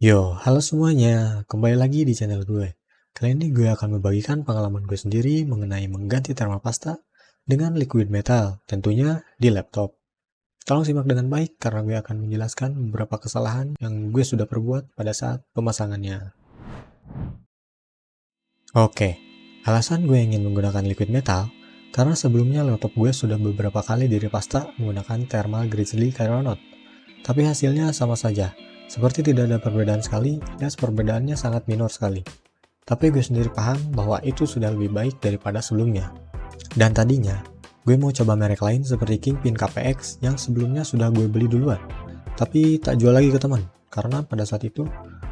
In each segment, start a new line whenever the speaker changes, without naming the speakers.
Yo, halo semuanya, kembali lagi di channel gue. Kali ini gue akan membagikan pengalaman gue sendiri mengenai mengganti thermal dengan liquid metal, tentunya di laptop. Tolong simak dengan baik karena gue akan menjelaskan beberapa kesalahan yang gue sudah perbuat pada saat pemasangannya. Oke, alasan gue ingin menggunakan liquid metal karena sebelumnya laptop gue sudah beberapa kali direpasta menggunakan thermal Grizzly Chironaut. Tapi hasilnya sama saja, seperti tidak ada perbedaan sekali, dan perbedaannya sangat minor sekali. Tapi gue sendiri paham bahwa itu sudah lebih baik daripada sebelumnya. Dan tadinya, gue mau coba merek lain seperti Kingpin KPX yang sebelumnya sudah gue beli duluan. Tapi tak jual lagi ke teman, karena pada saat itu,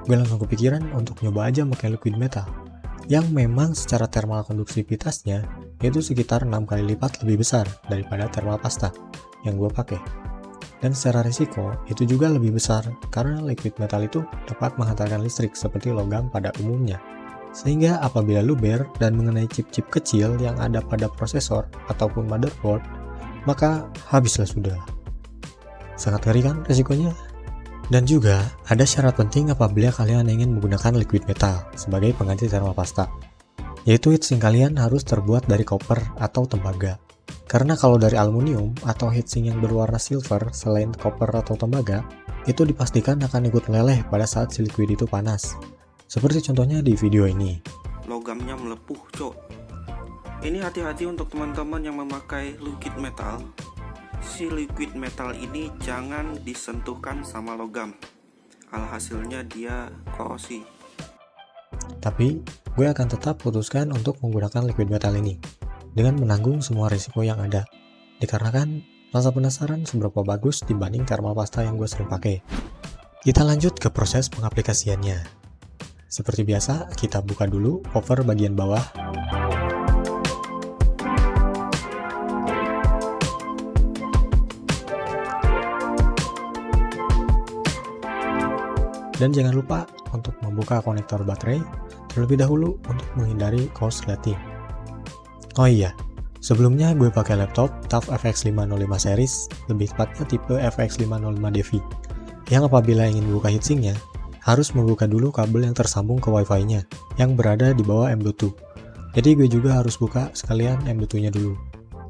gue langsung kepikiran untuk nyoba aja pakai liquid metal. Yang memang secara thermal konduksivitasnya, itu sekitar 6 kali lipat lebih besar daripada thermal pasta yang gue pakai. Dan secara risiko, itu juga lebih besar karena liquid metal itu dapat menghantarkan listrik seperti logam pada umumnya. Sehingga apabila luber dan mengenai chip-chip kecil yang ada pada prosesor ataupun motherboard, maka habislah sudah. Sangat ngeri kan risikonya? Dan juga ada syarat penting apabila kalian ingin menggunakan liquid metal sebagai pengganti thermal pasta, yaitu heatsink kalian harus terbuat dari copper atau tembaga. Karena kalau dari aluminium atau heatsink yang berwarna silver selain copper atau tembaga, itu dipastikan akan ikut meleleh pada saat si liquid itu panas. Seperti contohnya di video ini.
Logamnya melepuh, cok. Ini hati-hati untuk teman-teman yang memakai liquid metal. Si liquid metal ini jangan disentuhkan sama logam. Alhasilnya dia korosi.
Tapi, gue akan tetap putuskan untuk menggunakan liquid metal ini dengan menanggung semua risiko yang ada, dikarenakan rasa penasaran seberapa bagus dibanding thermal pasta yang gue sering pakai. Kita lanjut ke proses pengaplikasiannya. Seperti biasa, kita buka dulu cover bagian bawah. Dan jangan lupa untuk membuka konektor baterai terlebih dahulu untuk menghindari korsleting. Oh iya, sebelumnya gue pakai laptop TUF FX 505 series, lebih tepatnya tipe FX 505 DV, yang apabila ingin buka heatsinknya, harus membuka dulu kabel yang tersambung ke wifi-nya, yang berada di bawah M.2. Jadi gue juga harus buka sekalian M.2-nya dulu.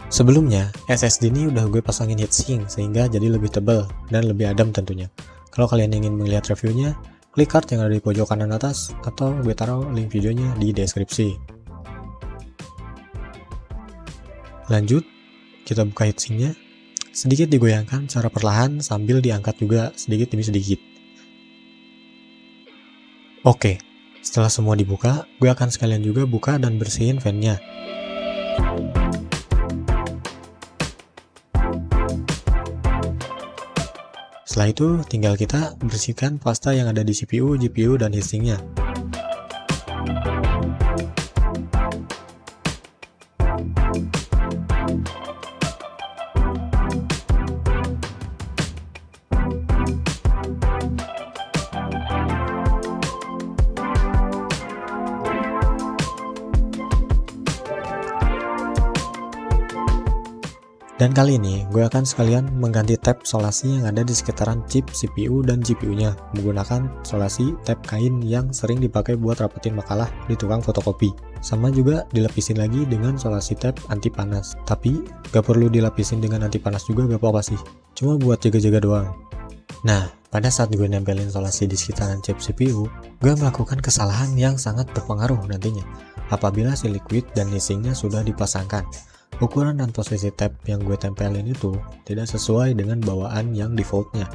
Sebelumnya, SSD ini udah gue pasangin heatsink sehingga jadi lebih tebal dan lebih adem tentunya. Kalau kalian ingin melihat reviewnya, klik card yang ada di pojok kanan atas, atau gue taruh link videonya di deskripsi. Lanjut, kita buka heatsinknya, sedikit digoyangkan secara perlahan sambil diangkat juga sedikit demi sedikit. Oke, setelah semua dibuka, gue akan sekalian juga buka dan bersihin fan-nya. Setelah itu, tinggal kita bersihkan pasta yang ada di CPU, GPU, dan heatsinknya. Dan kali ini, gue akan sekalian mengganti tab solasi yang ada di sekitaran chip CPU dan GPU-nya menggunakan solasi tab kain yang sering dipakai buat rapetin makalah di tukang fotokopi. Sama juga dilapisin lagi dengan solasi tab anti panas. Tapi, gak perlu dilapisin dengan anti panas juga gak apa-apa sih. Cuma buat jaga-jaga doang. Nah, pada saat gue nempelin solasi di sekitaran chip CPU, gue melakukan kesalahan yang sangat berpengaruh nantinya apabila si liquid dan heatsinknya sudah dipasangkan. Ukuran dan posisi tab yang gue tempelin itu tidak sesuai dengan bawaan yang defaultnya.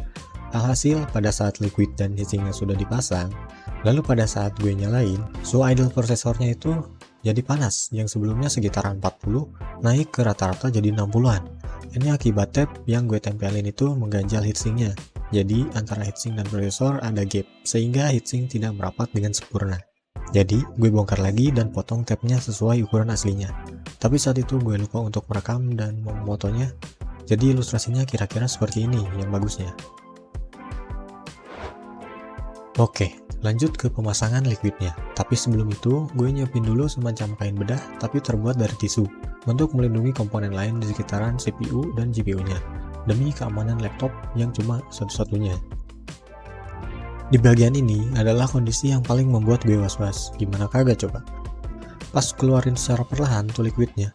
Alhasil, pada saat liquid dan heatsinknya sudah dipasang, lalu pada saat gue nyalain, suhu idle prosesornya itu jadi panas, yang sebelumnya sekitar 40, naik ke rata-rata jadi 60-an. Ini akibat tab yang gue tempelin itu mengganjal heatsinknya. Jadi, antara heatsink dan prosesor ada gap, sehingga heatsink tidak merapat dengan sempurna. Jadi, gue bongkar lagi dan potong tabnya sesuai ukuran aslinya. Tapi saat itu gue lupa untuk merekam dan memotonya, jadi ilustrasinya kira-kira seperti ini yang bagusnya. Oke, lanjut ke pemasangan liquidnya. Tapi sebelum itu, gue nyiapin dulu semacam kain bedah tapi terbuat dari tisu untuk melindungi komponen lain di sekitaran CPU dan GPU-nya, demi keamanan laptop yang cuma satu-satunya. Di bagian ini adalah kondisi yang paling membuat gue was-was. Gimana kagak coba? Pas keluarin secara perlahan tuh liquidnya,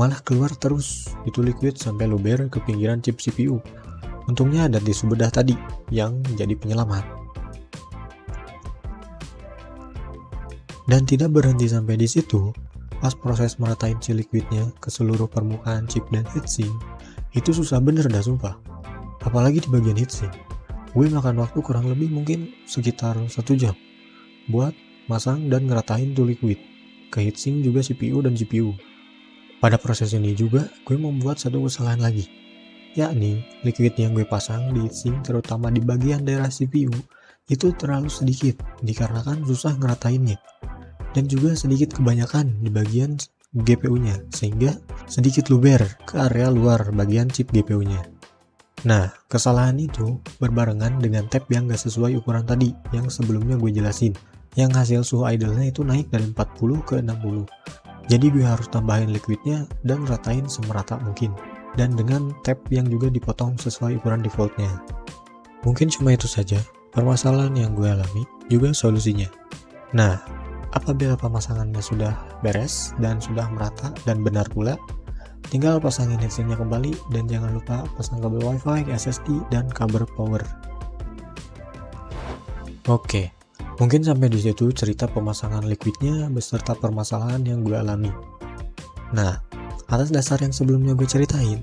malah keluar terus itu liquid sampai luber ke pinggiran chip CPU. Untungnya ada tisu bedah tadi yang jadi penyelamat. Dan tidak berhenti sampai di situ, pas proses meratain si liquidnya ke seluruh permukaan chip dan heatsink, itu susah bener dah sumpah. Apalagi di bagian heatsink. Gue makan waktu kurang lebih mungkin sekitar 1 jam buat masang dan ngeratain tuh liquid ke heatsink juga CPU dan GPU. Pada proses ini juga gue membuat satu kesalahan lagi, yakni liquid yang gue pasang di heatsink terutama di bagian daerah CPU itu terlalu sedikit dikarenakan susah ngeratainnya, dan juga sedikit kebanyakan di bagian GPU-nya sehingga sedikit luber ke area luar bagian chip GPU-nya. Nah, kesalahan itu berbarengan dengan tab yang gak sesuai ukuran tadi yang sebelumnya gue jelasin, yang hasil suhu idle-nya itu naik dari 40 ke 60. Jadi gue harus tambahin liquidnya dan ratain semerata mungkin, dan dengan tab yang juga dipotong sesuai ukuran defaultnya. Mungkin cuma itu saja permasalahan yang gue alami, juga solusinya. Nah, apabila pemasangannya sudah beres dan sudah merata dan benar pula, tinggal pasangin heatsinknya kembali dan jangan lupa pasang kabel wifi, SSD, dan kabel power. Oke, mungkin sampai di situ cerita pemasangan liquidnya beserta permasalahan yang gue alami. Nah, atas dasar yang sebelumnya gue ceritain,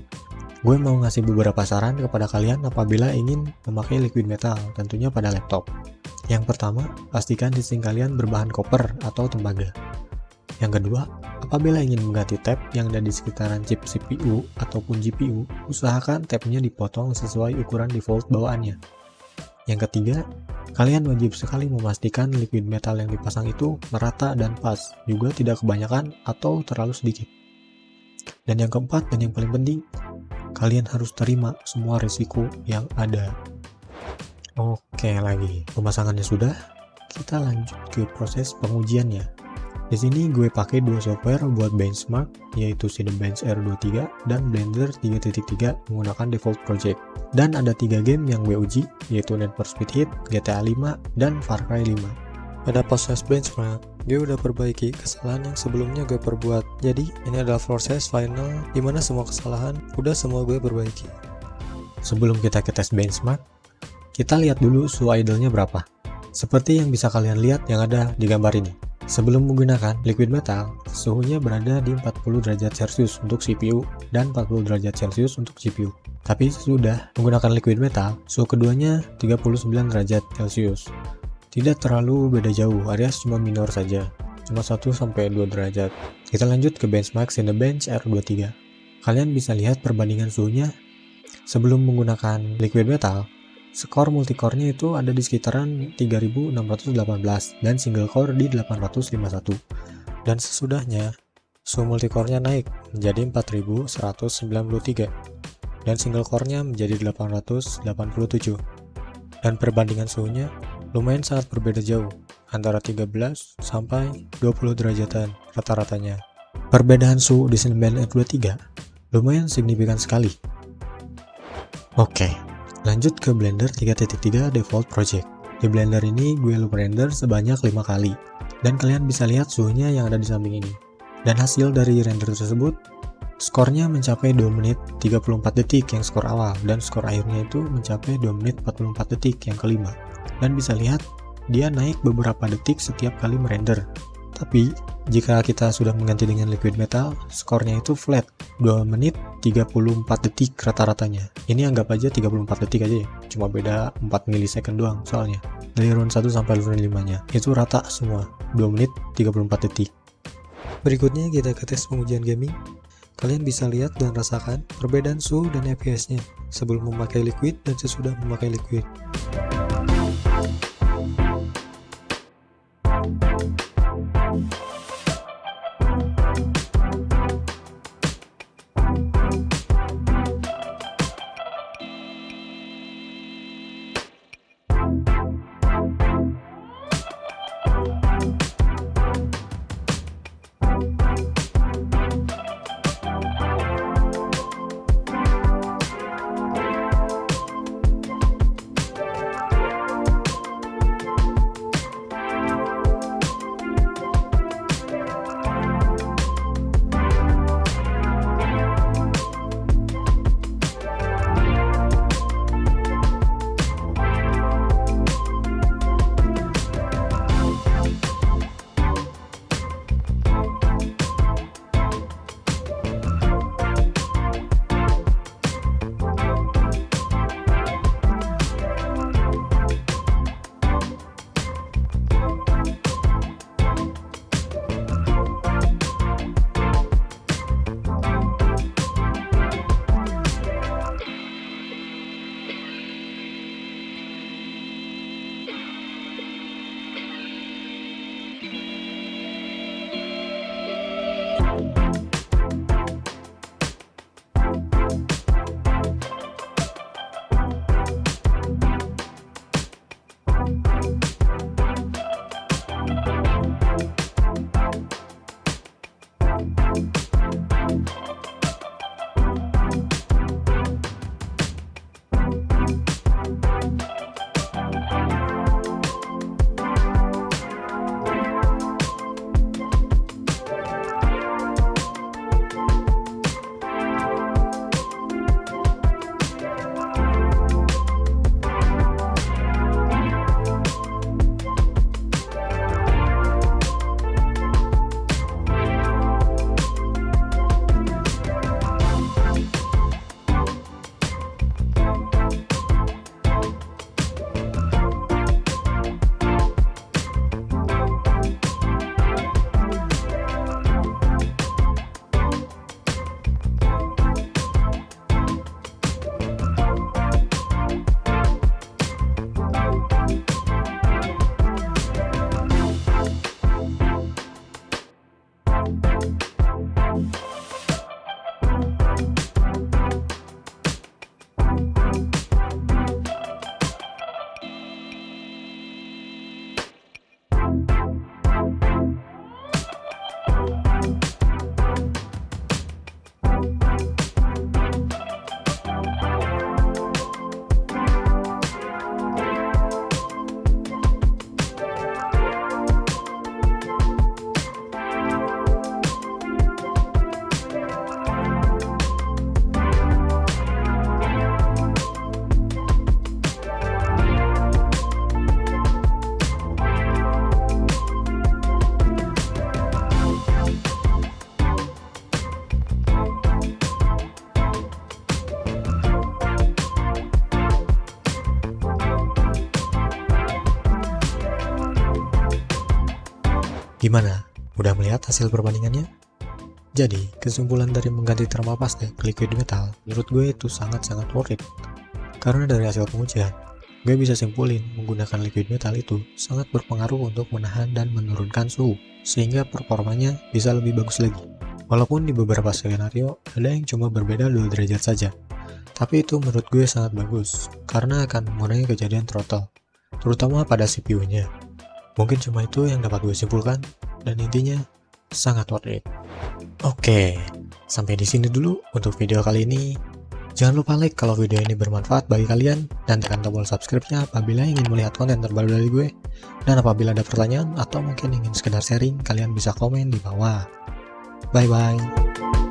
gue mau ngasih beberapa saran kepada kalian apabila ingin memakai liquid metal, tentunya pada laptop. Yang pertama, pastikan heatsink kalian berbahan koper atau tembaga. Yang kedua, apabila ingin mengganti tab yang ada di sekitaran chip CPU ataupun GPU, usahakan tabnya dipotong sesuai ukuran default bawaannya. Yang ketiga, kalian wajib sekali memastikan liquid metal yang dipasang itu merata dan pas, juga tidak kebanyakan atau terlalu sedikit. Dan yang keempat dan yang paling penting, kalian harus terima semua risiko yang ada. Oke lagi, pemasangannya sudah, kita lanjut ke proses pengujiannya. Di sini gue pakai dua software buat benchmark, yaitu Cinebench R23 dan Blender 3.3 menggunakan default project. Dan ada 3 game yang gue uji, yaitu Need for Speed Heat, GTA 5, dan Far Cry 5. Pada proses benchmark, gue udah perbaiki kesalahan yang sebelumnya gue perbuat. Jadi, ini adalah proses final dimana semua kesalahan udah semua gue perbaiki. Sebelum kita ke tes benchmark, kita lihat dulu suhu idle-nya berapa. Seperti yang bisa kalian lihat yang ada di gambar ini. Sebelum menggunakan liquid metal, suhunya berada di 40 derajat Celcius untuk CPU dan 40 derajat Celcius untuk GPU. Tapi sesudah menggunakan liquid metal, suhu keduanya 39 derajat Celcius. Tidak terlalu beda jauh, alias cuma minor saja, cuma 1-2 derajat. Kita lanjut ke benchmark Cinebench R23. Kalian bisa lihat perbandingan suhunya sebelum menggunakan liquid metal. Skor multicore-nya itu ada di sekitaran 3618 dan single core di 851. Dan sesudahnya, suhu multicore-nya naik menjadi 4193 dan single core-nya menjadi 887. Dan perbandingan suhunya lumayan sangat berbeda jauh, antara 13 sampai 20 derajatan rata-ratanya. Perbedaan suhu di Cinebench R23 lumayan signifikan sekali. Oke. Lanjut ke Blender 3.3 default project. Di Blender ini gue loop render sebanyak 5 kali, dan kalian bisa lihat suhunya yang ada di samping ini. Dan hasil dari render tersebut, skornya mencapai 2 menit 34 detik yang skor awal, dan skor akhirnya itu mencapai 2 menit 44 detik yang kelima. Dan bisa lihat, dia naik beberapa detik setiap kali merender. Tapi, jika kita sudah mengganti dengan liquid metal, skornya itu flat, 2 menit 34 detik rata-ratanya. Ini anggap aja 34 detik aja ya, cuma beda 4 milisecond doang soalnya. Dari round 1 sampai round 5-nya, itu rata semua, 2 menit 34 detik. Berikutnya kita ke tes pengujian gaming. Kalian bisa lihat dan rasakan perbedaan suhu dan FPS-nya sebelum memakai liquid dan sesudah memakai liquid. Gimana? Udah melihat hasil perbandingannya? Jadi, kesimpulan dari mengganti thermopasta ke liquid metal, menurut gue itu sangat-sangat worth it. Karena dari hasil pengujian, gue bisa simpulin menggunakan liquid metal itu sangat berpengaruh untuk menahan dan menurunkan suhu, sehingga performanya bisa lebih bagus lagi. Walaupun di beberapa skenario, ada yang cuma berbeda 2 derajat saja. Tapi itu menurut gue sangat bagus, karena akan mengurangi kejadian throttle, terutama pada CPU-nya. Mungkin cuma itu yang dapat gue simpulkan, dan intinya sangat worth it. Oke, sampai di sini dulu untuk video kali ini. Jangan lupa like kalau video ini bermanfaat bagi kalian, dan tekan tombol subscribe-nya apabila ingin melihat konten terbaru dari gue. Dan apabila ada pertanyaan atau mungkin ingin sekedar sharing, kalian bisa komen di bawah. Bye-bye.